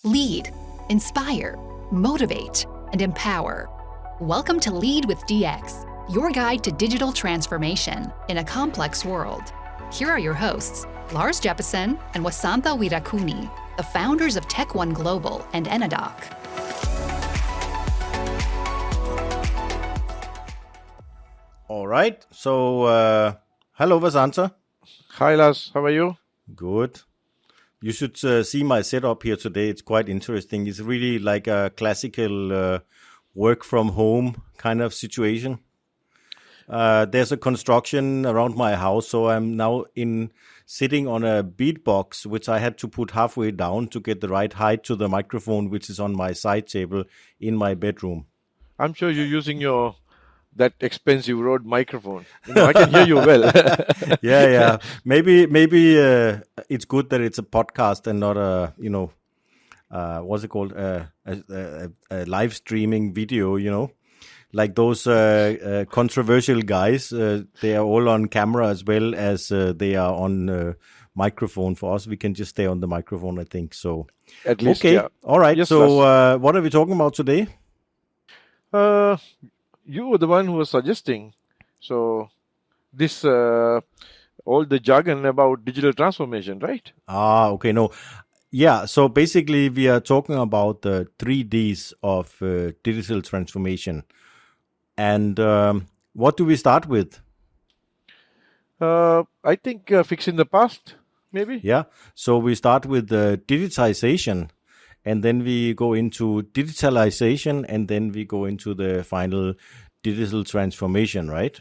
Lead, inspire, motivate, and empower. Welcome to Lead with DX, your guide to digital transformation in a complex world. Here are your hosts, Lars and Wasantha Wirakuni, the founders of Tech One Global and Enadoc. All right. So, hello, Wasantha. Hi, Lars. How are you? Good. You should see my setup here today. It's quite interesting. It's really like a classical work from home kind of situation. There's a construction around my house, so I'm now sitting on a beatbox, which I had to put halfway down to get the right height to the microphone, which is on my side table in my bedroom. I'm sure you're using that expensive Rode microphone. I can hear you well. Yeah. Maybe it's good that it's a podcast and not what's it called? A live streaming video, like those controversial guys. They are all on camera as well as they are on microphone. For us, we can just stay on the microphone, I think. So, at least, okay. Yeah. All right. Yes, so, what are we talking about today? You were the one who was suggesting. So, this all the jargon about digital transformation, right? Okay. No. Yeah. So basically, we are talking about the 3Ds of digital transformation. And what do we start with? I think fixing the past, maybe. Yeah. So we start with the digitization. And then we go into digitalization, and then we go into the final digital transformation, right?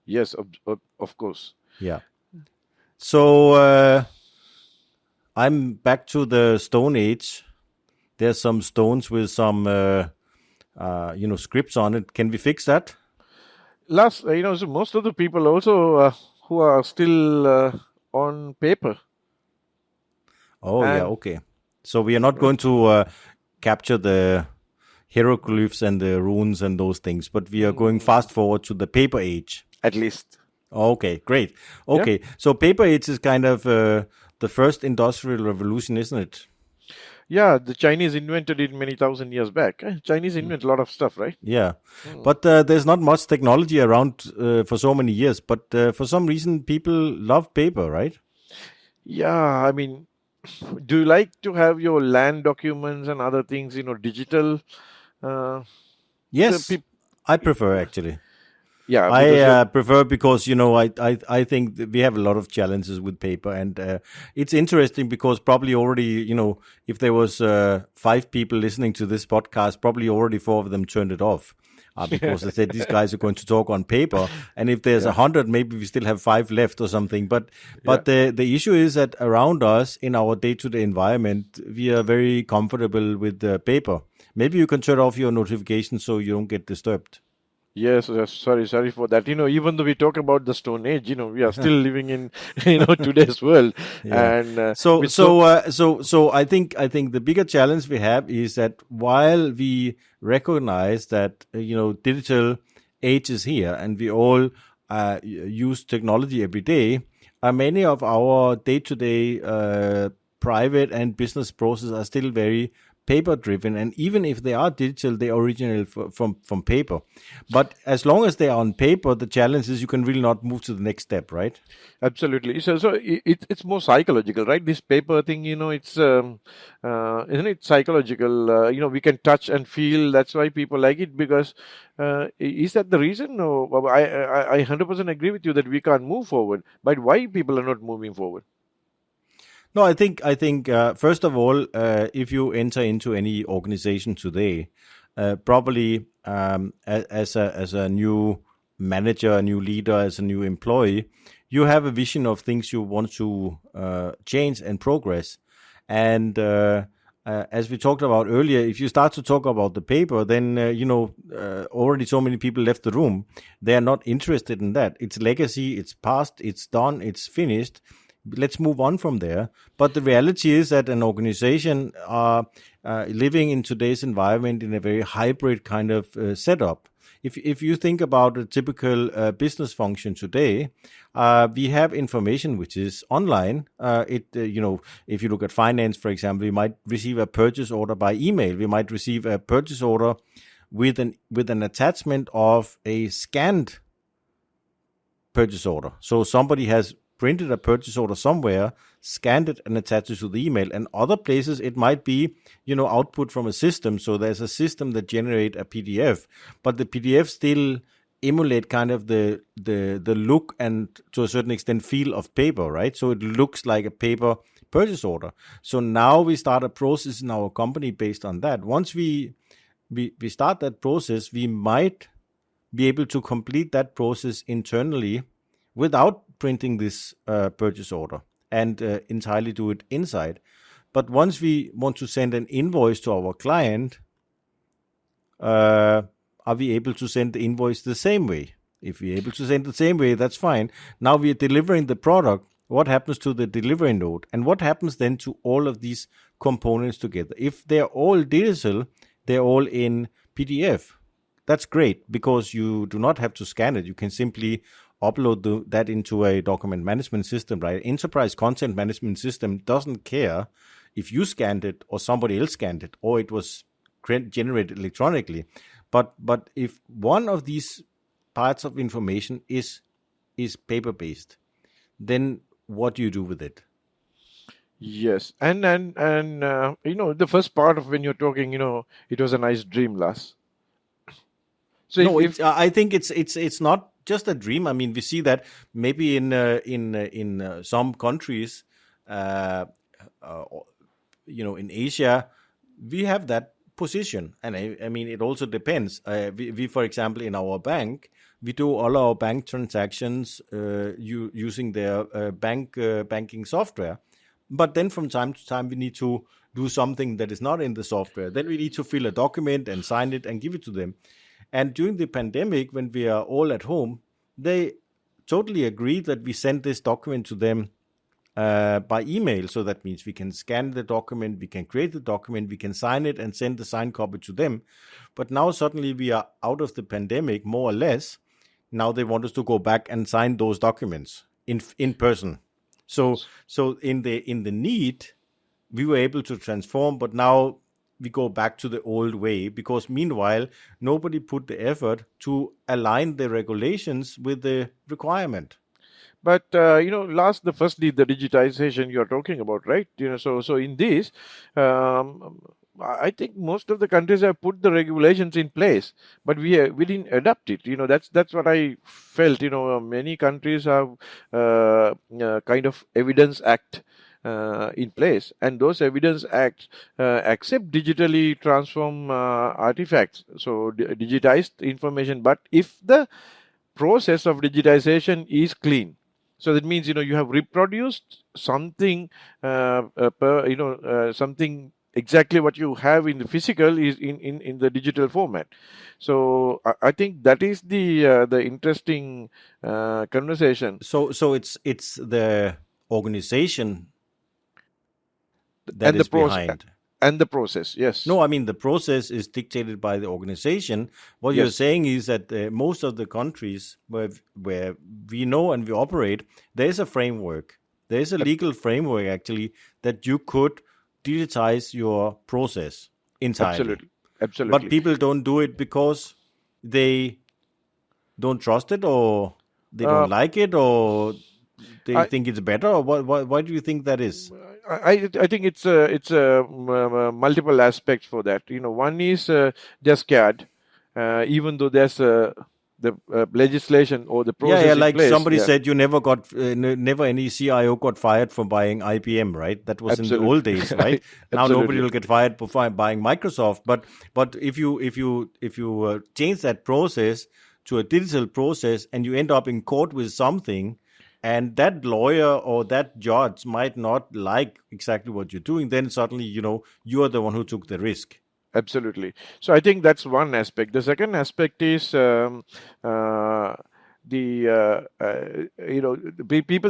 Yes, of course. Yeah. So I'm back to the Stone Age. There's some stones with some, scripts on it. Can we fix that? Last, so most of the people also who are still on paper. Oh, yeah, okay. So we are not going to capture the hieroglyphs and the runes and those things, but we are going fast forward to the paper age. At least. Okay, great. Okay, So paper age is kind of the first industrial revolution, isn't it? Yeah, the Chinese invented it many thousand years back. Chinese invent a lot of stuff, right? Yeah, but there's not much technology around for so many years, but for some reason people love paper, right? Yeah, I mean, do you like to have your land documents and other things, digital? Yes, I prefer actually. Yeah, I prefer because, I think that we have a lot of challenges with paper, and it's interesting because probably already, if there was 5 people listening to this podcast, probably already 4 of them turned it off. Because they said these guys are going to talk on paper, and if there's 100, maybe we still have 5 left or something. But the issue is that around us in our day-to-day environment, we are very comfortable with the paper. Maybe you can turn off your notifications so you don't get disturbed. Yes, sorry for that. Even though we talk about the Stone Age, we are still living in today's world. Yeah. And so I think the bigger challenge we have is that while we recognize that digital age is here and we all use technology every day, many of our day-to-day private and business processes are still very paper driven, and even if they are digital, they originate from paper. But as long as they are on paper, the challenge is you can really not move to the next step, right? Absolutely. So it's more psychological, right? This paper thing, it's isn't it psychological? We can touch and feel. That's why people like it, because is that the reason? No, I 100% agree with you that we can't move forward. But why people are not moving forward? No, I think first of all, if you enter into any organization today, probably as a new manager, a new leader, as a new employee, you have a vision of things you want to change and progress. And as we talked about earlier, if you start to talk about the paper, then already so many people left the room. They are not interested in that. It's legacy. It's past. It's done. It's finished. let's move on from there. But the reality is that an organization are living in today's environment in a very hybrid kind of setup. If you think about a typical business function today, we have information which is online. If you look at finance, for example, we might receive a purchase order by email. We might receive a purchase order with an attachment of a scanned purchase order. So somebody has printed a purchase order somewhere, scanned it, and attached it to the email. And other places, it might be, output from a system. So there's a system that generate a PDF, but the PDF still emulate kind of the look and to a certain extent feel of paper, right? So it looks like a paper purchase order. So now we start a process in our company based on that. Once we start that process, we might be able to complete that process internally without printing this purchase order and entirely do it inside. But once we want to send an invoice to our client, are we able to send the invoice the same way? If we're able to send the same way, that's fine. Now we are delivering the product. What happens to the delivery note? And what happens then to all of these components together? If they're all digital, they're all in PDF. That's great because you do not have to scan it. You can simply upload that into a document management system, right? Enterprise content management system doesn't care if you scanned it or somebody else scanned it or it was generated electronically. But if one of these parts of information is paper-based, then what do you do with it? Yes, and the first part of when you're talking, it was a nice dream, Lars. So no, I think it's not just a dream. I mean, we see that maybe in some countries, in Asia, we have that position, and I mean, it also depends. We, for example, in our bank, we do all our bank transactions using their banking software. But then from time to time, we need to do something that is not in the software. Then we need to fill a document and sign it and give it to them. And during the pandemic, when we are all at home, they totally agreed that we send this document to them by email. So that means we can scan the document, we can create the document, we can sign it and send the signed copy to them. But now suddenly we are out of the pandemic, more or less. Now they want us to go back and sign those documents in person. So in the need, we were able to transform, but now we go back to the old way because meanwhile, nobody put the effort to align the regulations with the requirement. But last, firstly, the digitization you're talking about, right? So in this, I think most of the countries have put the regulations in place, but we didn't adapt it. That's what I felt. Many countries have kind of evidence act in place, and those evidence acts accept digitally transform artifacts, so digitized information. But if the process of digitization is clean, so that means you have reproduced something something exactly what you have in the physical is in the digital format. So I think that is the interesting conversation. So it's the organization that and is the process behind. And the process, yes. No, I mean, the process is dictated by the organization. What you're saying is that most of the countries where we know and we operate, there is a framework. There is a legal framework, actually, that you could digitize your process entirely. Absolutely. But people don't do it because they don't trust it or they don't like it or they think it's better, or why do you think that is? I think it's multiple aspects for that. One is they're scared, even though there's the legislation or the process. Yeah, like in place. Somebody said, you never any CIO got fired for buying IBM, right? That was in the old days, right? Now nobody will get fired for buying Microsoft. But if you change that process to a digital process and you end up in court with something, and that lawyer or that judge might not like exactly what you're doing, then suddenly, you are the one who took the risk. Absolutely. So I think that's one aspect. The second aspect is people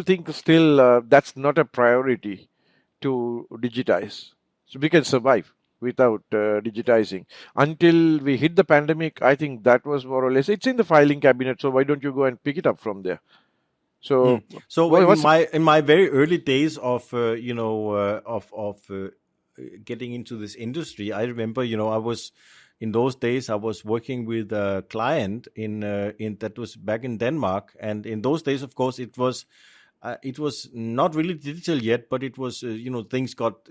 think still that's not a priority to digitize. So we can survive without digitizing. Until we hit the pandemic, I think that was more or less, it's in the filing cabinet, so why don't you go and pick it up from there? So, So what's in my very early days of getting into this industry, I remember I was in those days I was working with a client in that was back in Denmark, and in those days, of course, it was not really digital yet, but it was things got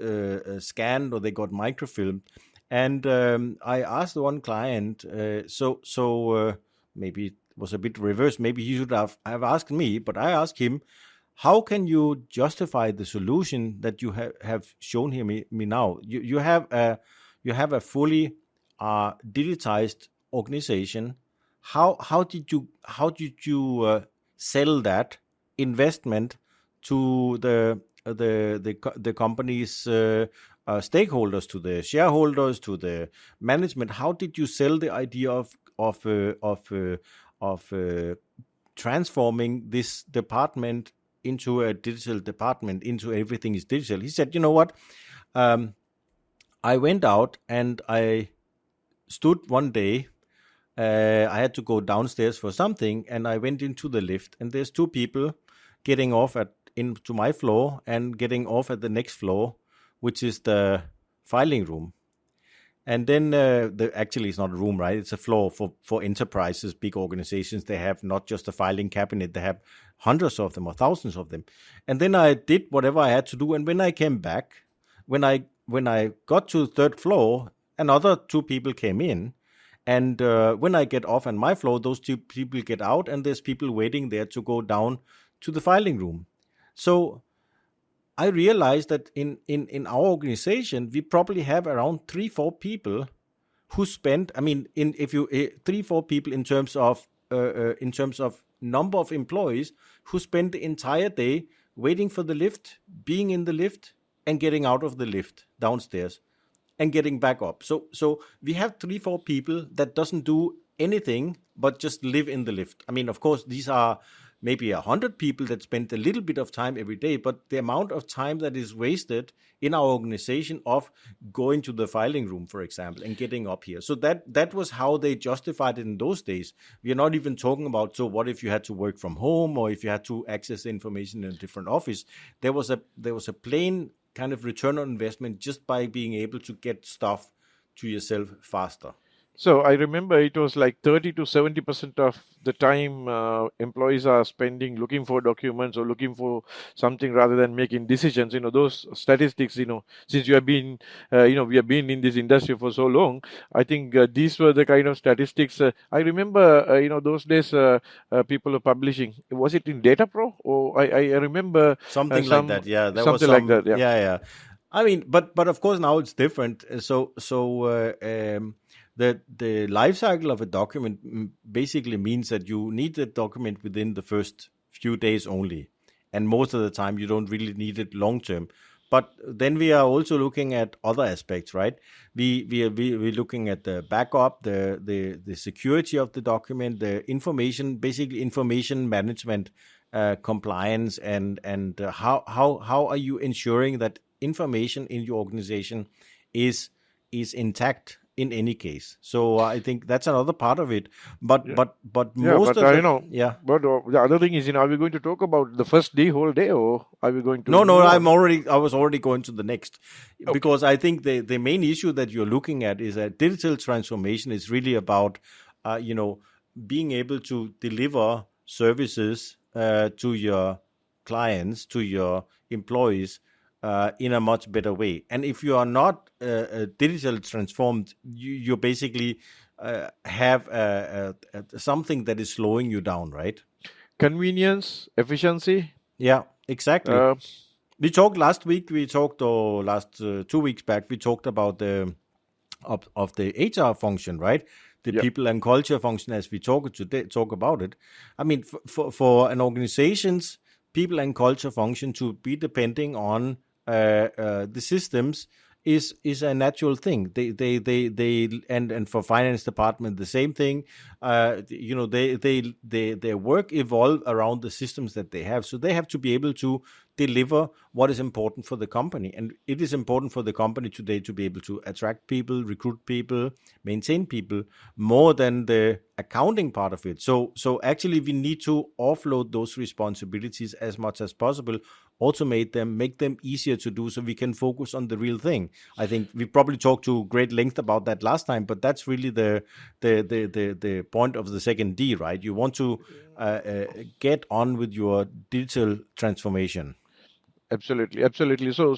scanned or they got microfilmed, and I asked one client, maybe it was a bit reversed. Maybe he should have asked me, but I asked him, how can you justify the solution that you have shown here me now? You have a fully digitized organization. How did you sell that investment to the company's stakeholders, to the shareholders, to the management? How did you sell the idea of transforming this department into a digital department, into everything is digital? He said, you know what? I went out and I stood one day. I had to go downstairs for something, and I went into the lift, and there's two people getting off into my floor and getting off at the next floor, which is the filing room. And then actually it's not a room, right? It's a floor for enterprises, big organizations. They have not just a filing cabinet, they have hundreds of them or thousands of them. And then I did whatever I had to do. And when I came back, when I got to the third floor, another two people came in. And when I get off on my floor, those two people get out, and there's people waiting there to go down to the filing room. So I realized that in our organization, we probably have around 3-4 people who spend. I mean, if you 3-4 people in terms of number of employees who spend the entire day waiting for the lift, being in the lift, and getting out of the lift downstairs, and getting back up. So we have 3-4 people that doesn't do anything but just live in the lift. I mean, of course, these are maybe 100 people that spend a little bit of time every day, but the amount of time that is wasted in our organization of going to the filing room, for example, and getting up here. So that was how they justified it in those days. We are not even talking about, so what if you had to work from home, or if you had to access information in a different office? There was a plain kind of return on investment just by being able to get stuff to yourself faster. So I remember it was like 30 to 70% of the time employees are spending looking for documents or looking for something rather than making decisions. Those statistics, since you have been, we have been in this industry for so long, I think these were the kind of statistics. I remember, those days people were publishing. Was it in Data Pro? Or I remember something like that. Yeah, there something was like that. Yeah. I mean, but of course now it's different. The life cycle of a document basically means that you need the document within the first few days only. And most of the time you don't really need it long term. But then we are also looking at other aspects, right? We're looking at the backup, the security of the document, the information, basically information management, compliance, and how are you ensuring that information in your organization is intact in any case. So I think that's another part of it. But most of the But the other thing is, are we going to talk about the first day, whole day, or are we going to? No. I was already going to the next, because I think the main issue that you're looking at is that digital transformation is really about, being able to deliver services to your clients, to your employees, in a much better way. And if you are not digital transformed, you basically have something that is slowing you down, right? Convenience, efficiency. Yeah, exactly. We talked last week. Or last 2 weeks back. We talked about the HR function, right? The people and culture function, as we talk about it. I mean, for an organization's people and culture function to be depending on the systems is a natural thing. They and for finance department the same thing. Their work evolve around the systems that they have, so they have to be able to deliver what is important for the company. And it is important for the company today to be able to attract people, recruit people, maintain people, more than the accounting part of it. So actually we need to offload those responsibilities as much as possible, automate them, make them easier to do, so we can focus on the real thing. I think we probably talked to great length about that last time, but that's really the point of the second D, right? You want to get on with your digital transformation. Absolutely, absolutely. So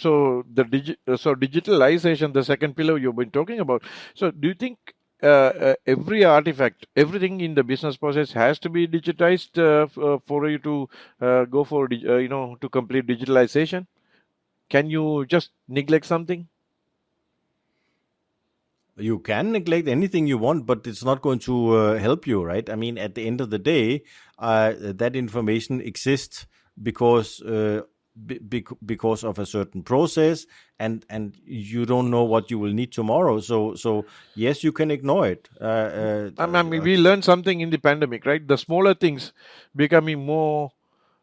digitalization, the second pillar you've been talking about. So do you think every artifact, everything in the business process has to be digitized for you to go for to complete digitalization? Can you just neglect something? You can neglect anything you want, but it's not going to help you, right? I mean, at the end of the day, that information exists because because of a certain process, and you don't know what you will need tomorrow. So yes, you can ignore it. I mean, we learned something in the pandemic, right? The smaller things becoming more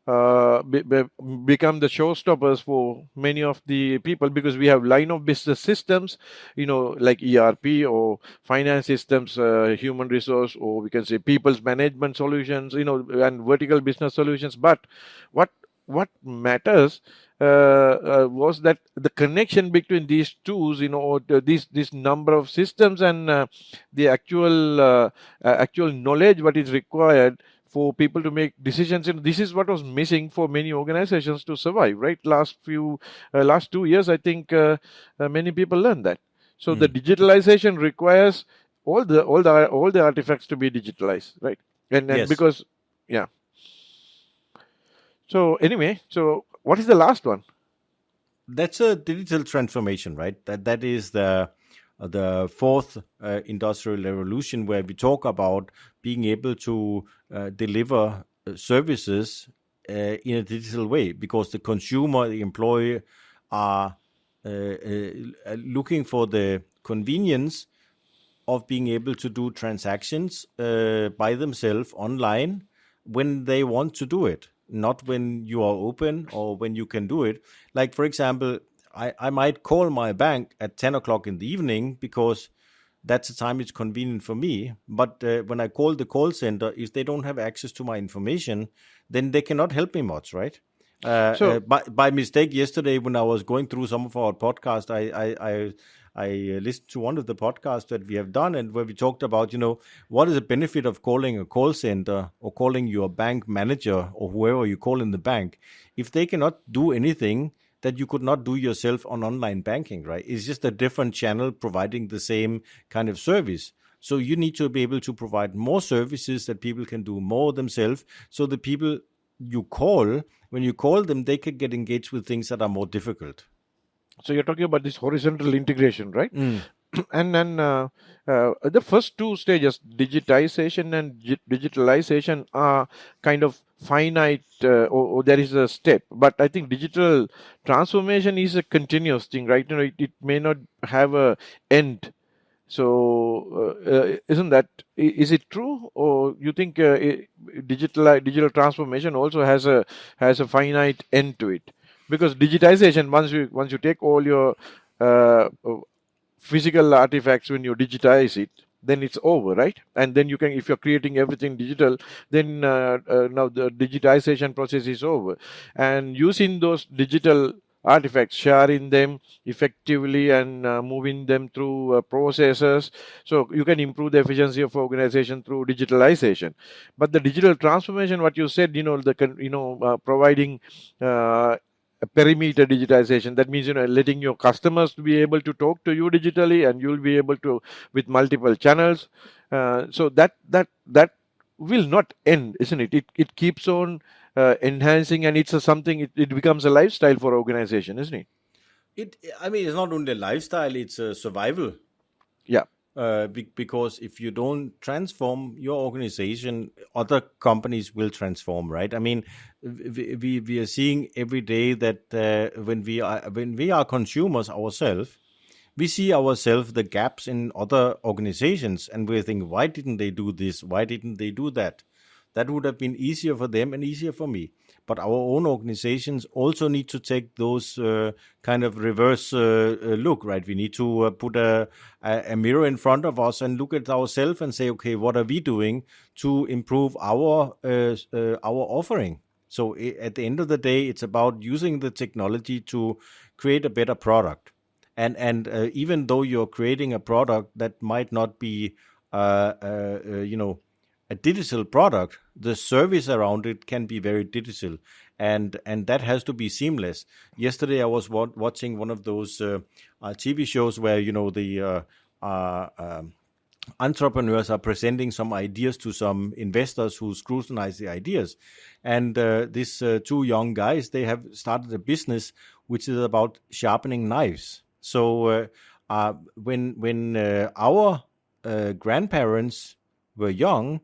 become the showstoppers for many of the people, because we have line of business systems, like ERP or finance systems, human resource, or we can say people's management solutions, and vertical business solutions. But what matters was that the connection between these tools, or this number of systems, and the actual knowledge what is required for people to make decisions. This is what was missing for many organizations to survive, right? Last 2 years, I think many people learned that. So the digitalization requires all the artifacts to be digitalized, right? And Yes. because, yeah. So anyway, so what is the last one? That's a digital transformation, right? That is the fourth industrial revolution, where we talk about being able to deliver services in a digital way, because the consumer, the employee are looking for the convenience of being able to do transactions by themselves online when they want to do it, not when you are open or when you can do it. Like, for example, I might call my bank at 10 o'clock in the evening because that's the time it's convenient for me. But when I call the call center, if they don't have access to my information, then they cannot help me much, right? By mistake yesterday, when I was going through some of our podcasts, I listened to one of the podcasts that we have done, and where we talked about, what is the benefit of calling a call center or calling your bank manager or whoever you call in the bank if they cannot do anything that you could not do yourself on online banking, right? It's just a different channel providing the same kind of service. So you need to be able to provide more services that people can do more themselves. So the people you call, when you call them, they can get engaged with things that are more difficult. So you're talking about this horizontal integration, right? And then the first two stages, digitization and digitalization, are kind of finite, or there is a step. But I think digital transformation is a continuous thing, right? It may not have a end. So is it true, or you think digital transformation also has a finite end to it? Because digitization, once you take all your physical artifacts, when you digitize it, then it's over, right? And then you can, if you're creating everything digital, then now the digitization process is over. And using those digital artifacts, sharing them effectively, and moving them through processes, so you can improve the efficiency of organization through digitalization. But the digital transformation, what you said, providing a perimeter digitization, that means letting your customers be able to talk to you digitally, and you'll be able to with multiple channels. So that will not end, isn't it? It keeps on enhancing, and it's something. It becomes a lifestyle for organization, isn't it? I mean, it's not only a lifestyle; it's a survival. Yeah. Because if you don't transform your organization, other companies will transform, right? I mean, we are seeing every day that when we are consumers ourselves, we see ourselves the gaps in other organizations, and we think, why didn't they do this? Why didn't they do that? That would have been easier for them and easier for me. But our own organizations also need to take those kind of reverse look, right? We need to put a mirror in front of us and look at ourselves and say, okay, what are we doing to improve our offering? So at the end of the day, it's about using the technology to create a better product. And even though you're creating a product that might not be, a digital product, the service around it can be very digital, and that has to be seamless. Yesterday, I was watching one of those TV shows where the entrepreneurs are presenting some ideas to some investors who scrutinize the ideas, and these two young guys, they have started a business which is about sharpening knives. So when our grandparents were young,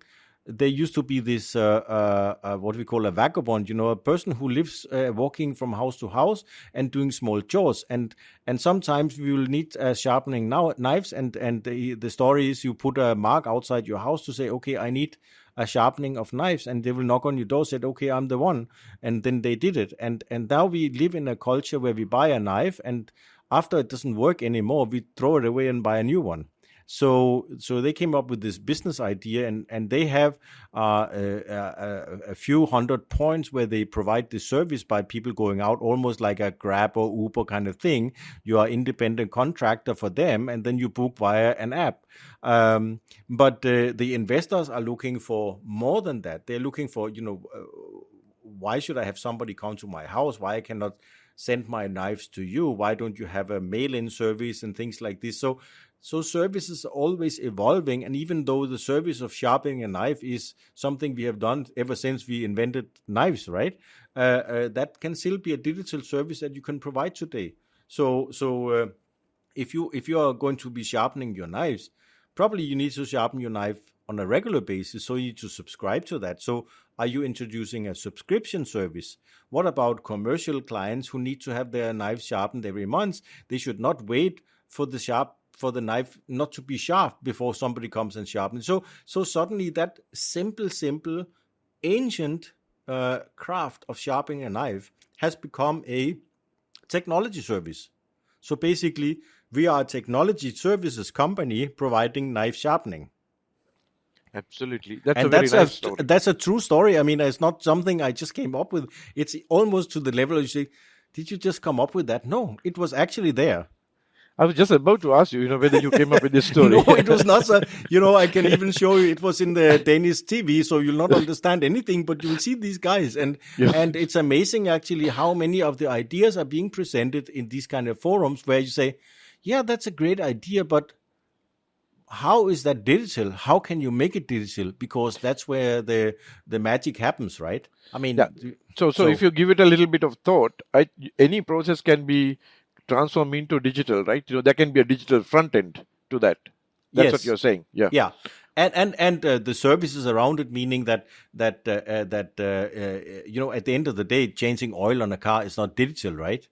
there used to be this what we call a vagabond, a person who lives walking from house to house and doing small chores, and sometimes we will need sharpening knives, and the story is you put a mark outside your house to say, okay, I need a sharpening of knives, and they will knock on your door, said, okay, I'm the one, and then they did it, and now we live in a culture where we buy a knife, and after it doesn't work anymore, we throw it away and buy a new one. So they came up with this business idea, and they have a few hundred points where they provide the service by people going out, almost like a Grab or Uber kind of thing. You are independent contractor for them, and then you book via an app. But the investors are looking for more than that. They're looking for, why should I have somebody come to my house? Why I cannot send my knives to you? Why don't you have a mail-in service and things like this? So services are always evolving, and even though the service of sharpening a knife is something we have done ever since we invented knives, right? That can still be a digital service that you can provide today. So if you are going to be sharpening your knives, probably you need to sharpen your knife on a regular basis, so you need to subscribe to that. So are you introducing a subscription service? What about commercial clients who need to have their knives sharpened every month? They should not wait for the knife not to be sharp before somebody comes and sharpens. So suddenly that simple, ancient craft of sharpening a knife has become a technology service. So basically, we are a technology services company providing knife sharpening. Absolutely. Nice story. That's a true story. I mean, it's not something I just came up with. It's almost to the level you say, did you just come up with that? No, it was actually there. I was just about to ask you, whether you came up with this story. No, it was not. I can even show you. It was in the Danish TV, so you'll not understand anything, but you will see these guys, and it's amazing actually how many of the ideas are being presented in these kind of forums where you say, yeah, that's a great idea, but how is that digital? How can you make it digital? Because that's where the magic happens, right? I mean, so if you give it a little bit of thought, any process can be transform into digital, right? There can be a digital front end to that. That's what you're saying. Yeah. And the services around it, meaning that at the end of the day, changing oil on a car is not digital, right?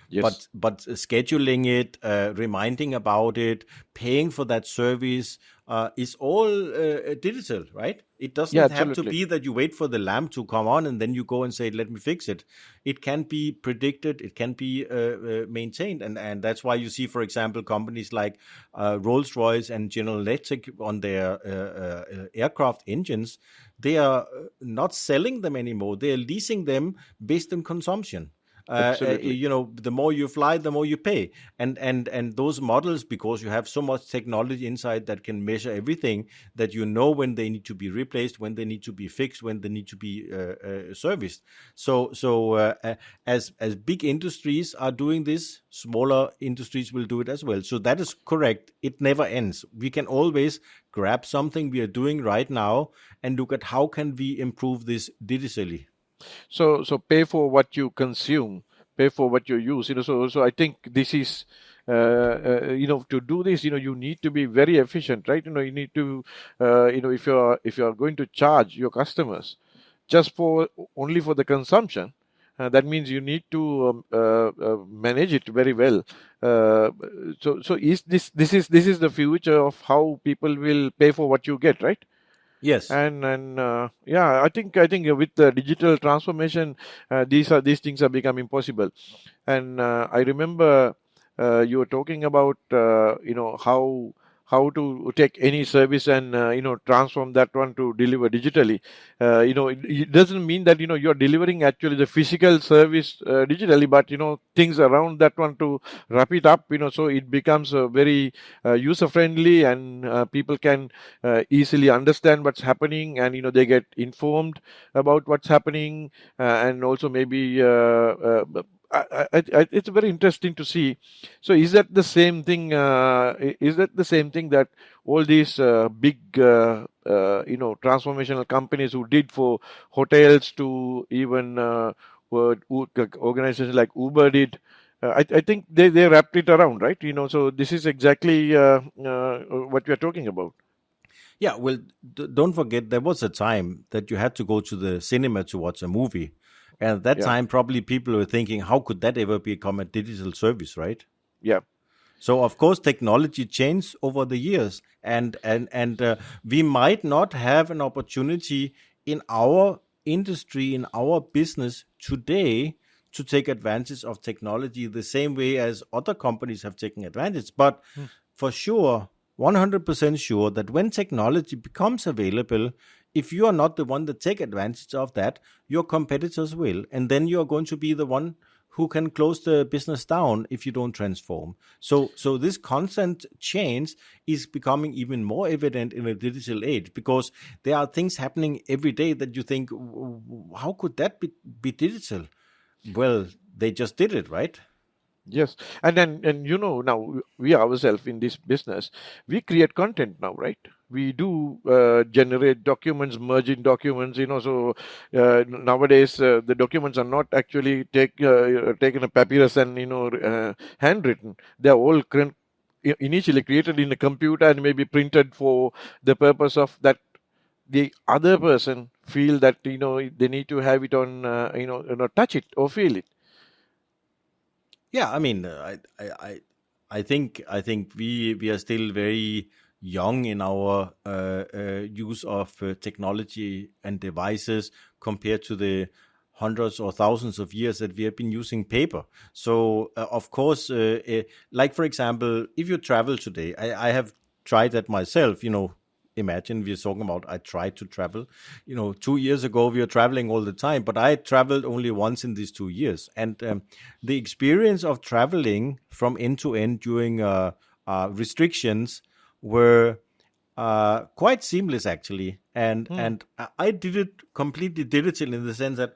Yes. But scheduling it, reminding about it, paying for that service is all digital, right? It doesn't have to be that you wait for the lamp to come on and then you go and say, let me fix it. It can be predicted. It can be maintained. And that's why you see, for example, companies like Rolls-Royce and General Electric on their aircraft engines, they are not selling them anymore. They are leasing them based on consumption. The more you fly, the more you pay, and those models, because you have so much technology inside that can measure everything, that when they need to be replaced, when they need to be fixed, when they need to be serviced. So as big industries are doing this, smaller industries will do it as well. So that is correct. It never ends. We can always grab something we are doing right now and look at how can we improve this digitally. So pay for what you consume, pay for what you use. So I think this is to do this. You need to be very efficient, right? You need to if you are going to charge your customers just only for the consumption, that means you need to manage it very well. Uh, so is this is the future of how people will pay for what you get, right? Yes. And yeah, I think with the digital transformation, these things are becoming possible. And I remember you were talking about how to take any service and transform that one to deliver digitally. It doesn't mean that you're delivering actually the physical service digitally, but things around that one to wrap it up. So it becomes very user friendly, and people can easily understand what's happening, and they get informed about what's happening, and also maybe it's very interesting to see. So, is that the same thing? Is that the same thing that all these big, transformational companies who did for hotels to even organizations like Uber did? I think they wrapped it around, right? So this is exactly what we are talking about. Yeah, well, don't forget there was a time that you had to go to the cinema to watch a movie. And at that Yeah, time, probably people were thinking, how could that ever become a digital service, right? yeah. So of course, technology changed over the years, and we might not have an opportunity in our industry, in our business today, to take advantage of technology the same way as other companies have taken advantage. But Hmm. for sure, 100% sure that when technology becomes available, if you are not the one that take advantage of that, your competitors will, and then you are going to be the one who can close the business down if you don't transform. So this constant change is becoming even more evident in a digital age, because there are things happening every day that you think, how could that be digital? Well, they just did it, right? Yes, and now we ourselves in this business, we create content now, right? We do generate documents, merging documents. So nowadays the documents are not actually taken a papyrus and handwritten. They are all initially created in a computer and maybe printed for the purpose of that the other person feel that they need to have it on touch it or feel it. Yeah, I mean, I think we are still very young in our use of technology and devices compared to the hundreds or thousands of years that we have been using paper. So of course, like for example, if you travel today, I have tried that myself. Imagine we're talking about I tried to travel. 2 years ago we were traveling all the time, but I traveled only once in these 2 years, and the experience of traveling from end to end during restrictions were quite seamless actually, and Hmm. and I did it completely digital in the sense that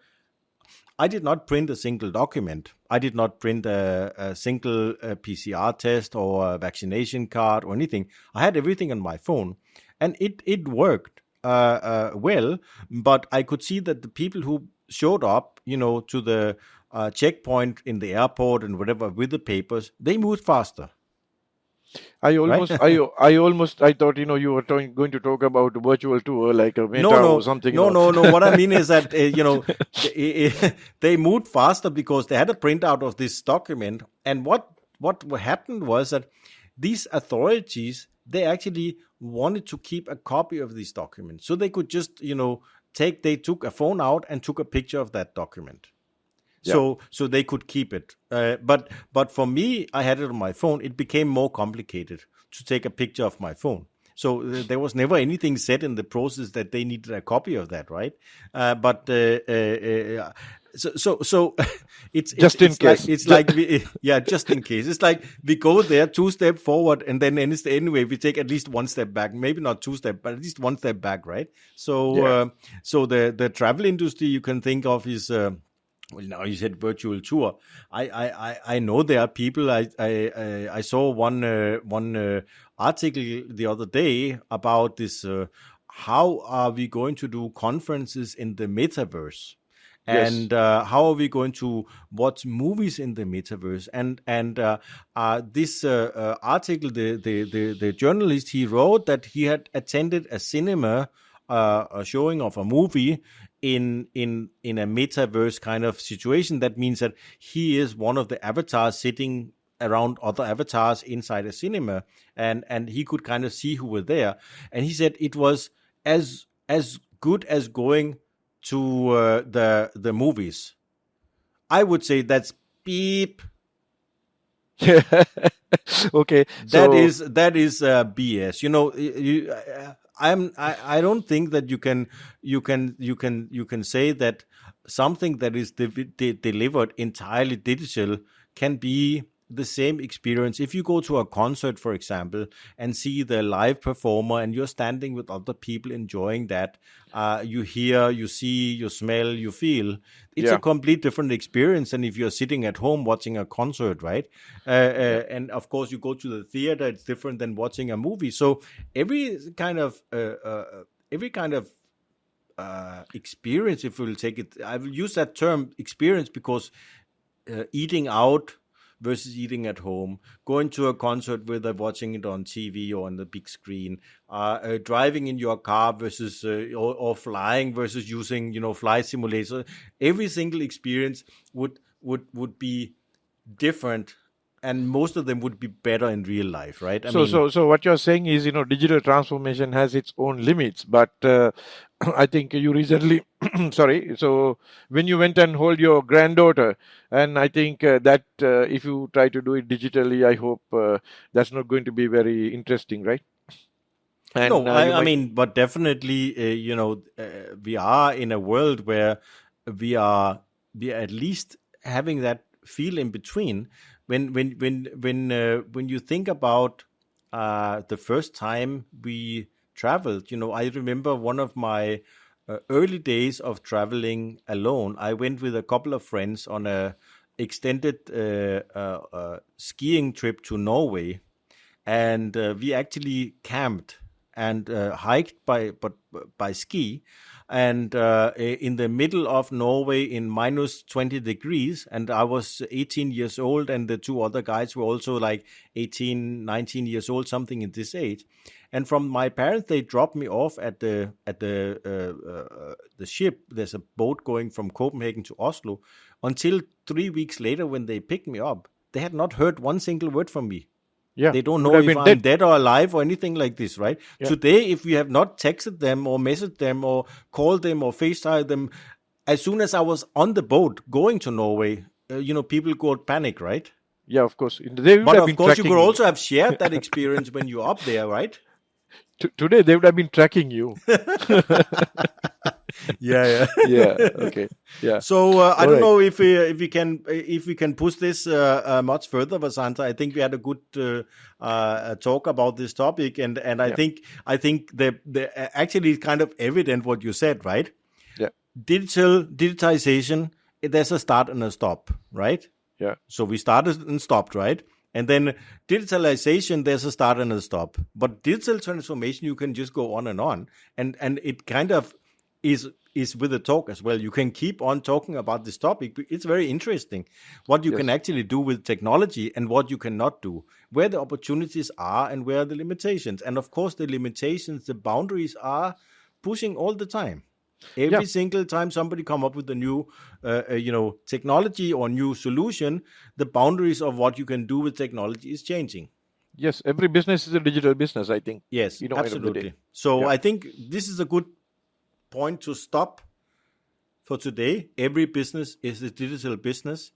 I did not print a single document. I did not print a single PCR test or a vaccination card or anything. I had everything on my phone, and it worked well. But I could see that the people who showed up, to the checkpoint in the airport and whatever with the papers, they moved faster, I right? almost, I, I almost, I thought you were going to talk about virtual tour like a No, Meta or no, something. no, no, no. What I mean is that they moved faster because they had a printout of this document, and what happened was that these authorities, they actually wanted to keep a copy of these documents, so they could just they took a phone out and took a picture of that document, Yeah, so they could keep it. But for me, I had it on my phone. It became more complicated to take a picture of my phone. So there was never anything said in the process that they needed a copy of that, right? But so it's it's just in it's like case. it's like we, yeah, just in case. It's like we go there 2 step forward, and then anyway we take at least 1 step back. Maybe not 2 step, but at least 1 step back, right? So Yeah. so the travel industry you can think of is. Well, now you said virtual tour. I know there are people. I saw one article the other day about this. How are we going to do conferences in the metaverse? Yes. And how are we going to watch movies in the metaverse? And this article, the journalist, he wrote that he had attended a cinema, a showing of a movie in a metaverse kind of situation. That means that he is one of the avatars sitting around other avatars inside a cinema, and he could kind of see who were there. And he said it was as good as going to the movies. I would say that's beep. Okay, That is BS. I don't think that you can say that something that is delivered entirely digital can be the same experience. If you go to a concert, for example, and see the live performer, and you're standing with other people enjoying that, you hear, you see, you smell, you feel. It's a complete different experience than if you're sitting at home watching a concert, right? And of course, you go to the theater; it's different than watching a movie. So every kind of experience, if we'll take it, I will use that term experience because eating out versus eating at home, going to a concert whether watching it on TV or on the big screen, driving in your car versus or flying versus using flight simulator. Every single experience would be different, and most of them would be better in real life, right? So what you're saying is, digital transformation has its own limits, but I think you recently, sorry, so when you went and hold your granddaughter, and I think that if you try to do it digitally, I hope that's not going to be very interesting, right? And, no, I mean, but definitely, we are in a world where we are at least having that feel in between. When you think about the first time we traveled, I remember one of my early days of traveling alone. I went with a couple of friends on a extended skiing trip to Norway, and we actually camped and hiked by ski. And in the middle of Norway in minus 20 degrees, and I was 18 years old, and the two other guys were also like 18, 19 years old, something in this age. And from my parents, they dropped me off at the ship. There's a boat going from Copenhagen to Oslo. Until 3 weeks later, when they picked me up, they had not heard one single word from me. Yeah, they don't know if I'm dead or alive or anything like this, right? Yeah. Today, if we have not texted them or messaged them or called them or FaceTimed them, as soon as I was on the boat going to Norway, people got panic, right? Yeah, of course. But of course, you could also have shared that experience when you're up there, right? Today, they would have been tracking you. Yeah. Okay. Yeah. So I don't know if we can push this much further, Wasantha. I think we had a good talk about this topic, and I think the actually it's kind of evident what you said, right? Yeah. Digitization. There's a start and a stop, right? Yeah. So we started and stopped, right? And then digitalization, there's a start and a stop. But digital transformation, you can just go on, and it kind of is with the talk as well. You can keep on talking about this topic. It's very interesting what you can actually do with technology and what you cannot do, where the opportunities are and where the limitations. And of course, the limitations, the boundaries are pushing all the time. Every single time somebody come up with a new, technology or new solution, the boundaries of what you can do with technology is changing. Yes, every business is a digital business, I think. Yes, absolutely. So I think this is a good point to stop for today. Every business is a digital business.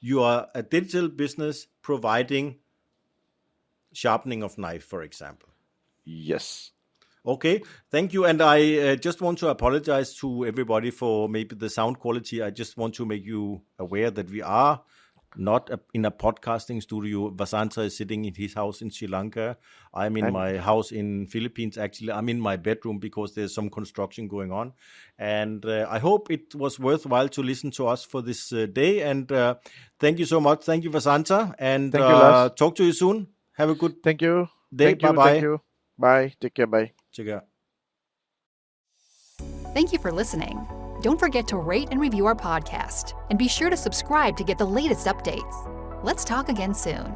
You are a digital business providing sharpening of knife, for example. Yes. Okay, thank you. And I just want to apologize to everybody for maybe the sound quality. I just want to make you aware that we are not in a podcasting studio. Wasantha is sitting in his house in Sri Lanka. I'm in my house in Philippines. Actually, I'm in my bedroom because there's some construction going on. And I hope it was worthwhile to listen to us for this day. And thank you so much. Thank you, Wasantha. And thank you, Lars. Talk to you soon. Have a good day. Bye-bye. Thank you. Bye. Take care. Bye. Take care. Thank you for listening. Don't forget to rate and review our podcast, and be sure to subscribe to get the latest updates. Let's talk again soon.